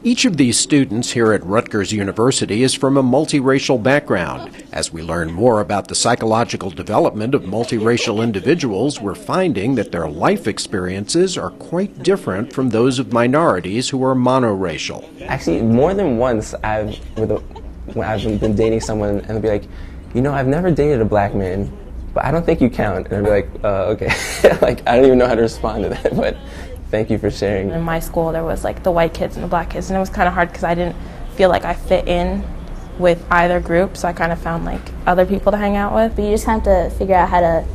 Each of these students here at Rutgers University is from a multiracial background. As we learn more about the psychological development of multiracial individuals, we're finding that their life experiences are quite different from those of minorities who are monoracial. Actually, more than once, when I've been dating someone and they'll be like, you know, I've never dated a black man, but I don't think you count. And I'll be like, okay. Like, I don't even know how to respond to that, but thank you for sharing. In my school, there was like the white kids and the black kids, and it was kind of hard because I didn't feel like I fit in with either group, so I kind of found like other people to hang out with. But you just have to figure out how to,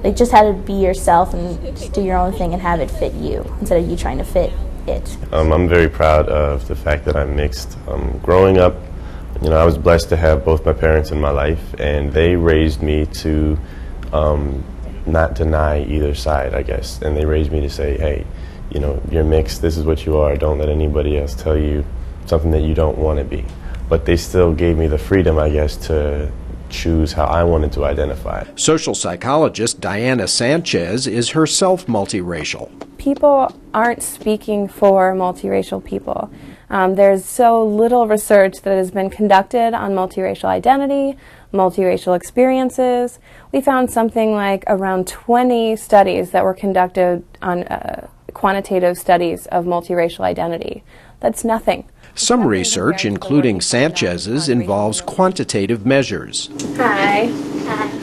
like, just how to be yourself and just do your own thing and have it fit you instead of you trying to fit it. I'm very proud of the fact that I'm mixed. Growing up, you know, I was blessed to have both my parents in my life, and they raised me to not deny either side, I guess. And they raised me to say, hey, you know, you're mixed, this is what you are, don't let anybody else tell you something that you don't want to be. But they still gave me the freedom, I guess, to choose how I wanted to identify. Social psychologist Diana Sanchez is herself multiracial. People aren't speaking for multiracial people. There's so little research that has been conducted on multiracial identity, multiracial experiences. We found something like around 20 studies that were conducted on quantitative studies of multiracial identity. That's nothing. Some research, including Sanchez's, involves quantitative measures. Hi.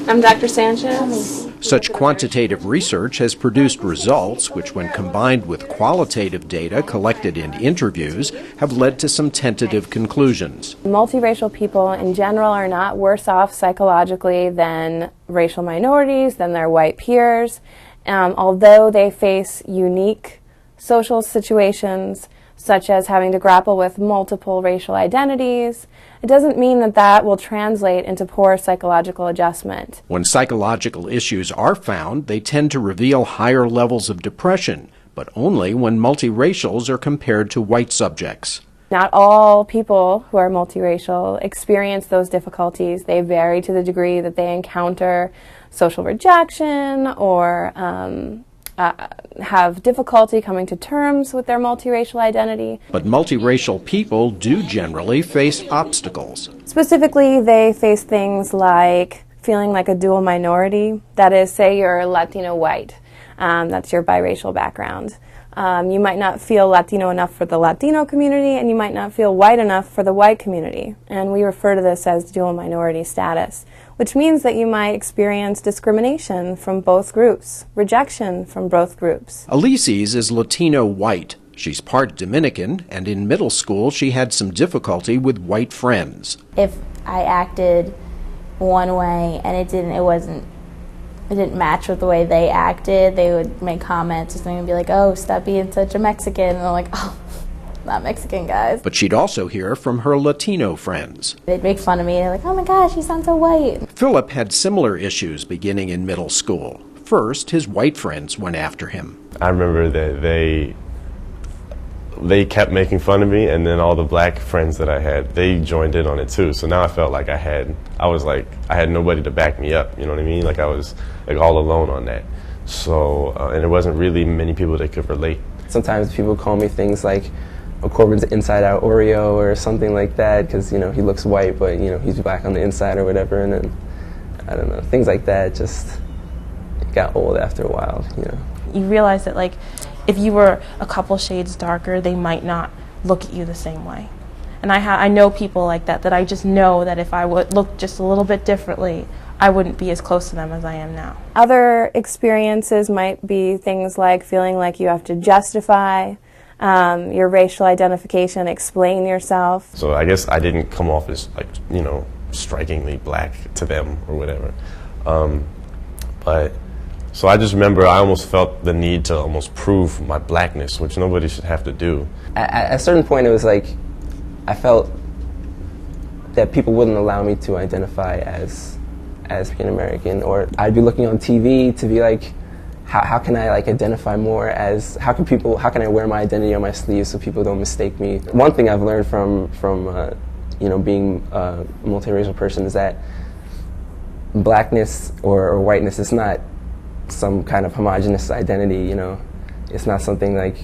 I'm Dr. Sanchez. Such quantitative research has produced results which, when combined with qualitative data collected in interviews, have led to some tentative conclusions. Multiracial people in general are not worse off psychologically than racial minorities, than their white peers, although they face unique social situations such as having to grapple with multiple racial identities. It doesn't mean that that will translate into poor psychological adjustment. When psychological issues are found, they tend to reveal higher levels of depression, but only when multiracials are compared to white subjects. Not all people who are multiracial experience those difficulties. They vary to the degree that they encounter social rejection or have difficulty coming to terms with their multiracial identity. But multiracial people do generally face obstacles. Specifically, they face things like feeling like a dual minority. That is, say you're Latino white. That's your biracial background. You might not feel Latino enough for the Latino community, and you might not feel white enough for the white community. And we refer to this as dual minority status, which means that you might experience discrimination from both groups, rejection from both groups. Elise's is Latino white. She's part Dominican, and in middle school she had some difficulty with white friends. If I acted one way and it didn't match with the way they acted, they would make comments or something and be like, oh, stop being such a Mexican. And I'm like, oh, not Mexican, guys. But she'd also hear from her Latino friends. They'd make fun of me. They're like, oh my gosh, you sound so white. Philip had similar issues beginning in middle school. First, his white friends went after him. I remember that they kept making fun of me, and then all the black friends that I had, they joined in on it too. So now I felt like I had nobody to back me up, you know what I mean? Like I was like all alone on that. So, and there wasn't really many people that could relate. Sometimes people call me things like a Corbin's inside out Oreo or something like that, because, you know, he looks white, but, you know, he's black on the inside or whatever. And then, I don't know, things like that just got old after a while, you know. You realize that, like, if you were a couple shades darker, they might not look at you the same way. And I know people like that I just know that if I would look just a little bit differently, I wouldn't be as close to them as I am now. Other experiences might be things like feeling like you have to justify your racial identification, explain yourself. So I guess I didn't come off as, like, you know, strikingly black to them or whatever. So I just remember I almost felt the need to almost prove my blackness, which nobody should have to do. At a certain point, it was like I felt that people wouldn't allow me to identify as African American, or I'd be looking on TV to be like, how can I like identify more as, how can I wear my identity on my sleeve so people don't mistake me? One thing I've learned from you know, being a multiracial person is that blackness or whiteness is not some kind of homogenous identity, you know. It's not something like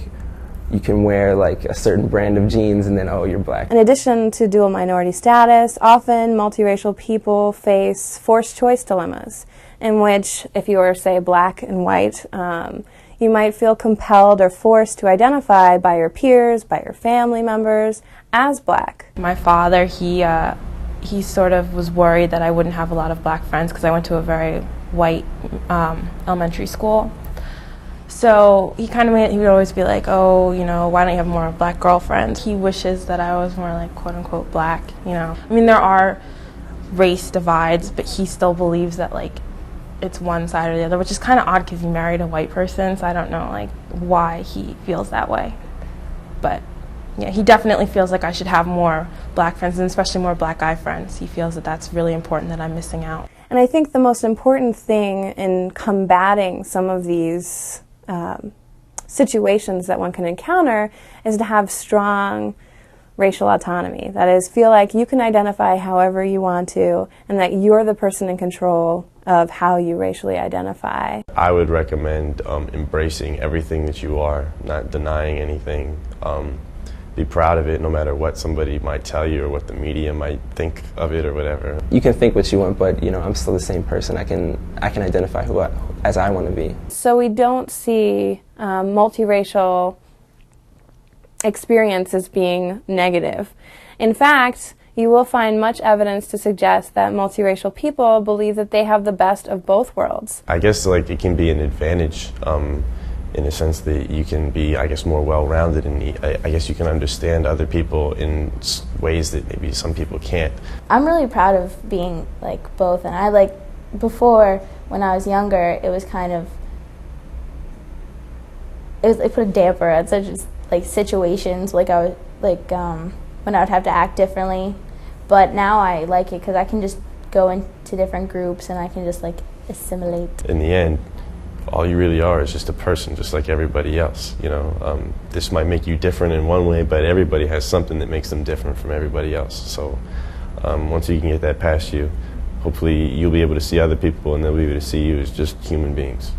you can wear like a certain brand of jeans and then, oh, you're black. In addition to dual minority status, often multiracial people face forced choice dilemmas, in which if you are, say, black and white, you might feel compelled or forced to identify by your peers, by your family members, as black. My father, he sort of was worried that I wouldn't have a lot of black friends because I went to a very white elementary school. So he would always be like, oh, you know, why don't you have more black girlfriends? He wishes that I was more like quote unquote black, you know. I mean, there are race divides, but he still believes that like it's one side or the other, which is kind of odd because he married a white person, so I don't know like why he feels that way. But yeah, he definitely feels like I should have more black friends, and especially more black guy friends. He feels that that's really important, that I'm missing out. And I think the most important thing in combating some of these situations that one can encounter is to have strong racial autonomy. That is, feel like you can identify however you want to and that you're the person in control of how you racially identify. I would recommend embracing everything that you are, not denying anything. Be proud of it no matter what somebody might tell you or what the media might think of it or whatever. You can think what you want, but you know, I'm still the same person. I can identify as I want to be. So we don't see multiracial experience as being negative. In fact, you will find much evidence to suggest that multiracial people believe that they have the best of both worlds. I guess like it can be an advantage in the sense that you can be, I guess, more well-rounded, and I guess you can understand other people in ways that maybe some people can't. I'm really proud of being like both, and I like before when I was younger, it was kind of it put a damper on such as like situations like I was like when I would have to act differently, but now I like it because I can just go into different groups and I can just like assimilate. In the end, all you really are is just a person, just like everybody else. You know, this might make you different in one way, but everybody has something that makes them different from everybody else. So once you can get that past you, hopefully you'll be able to see other people and they'll be able to see you as just human beings.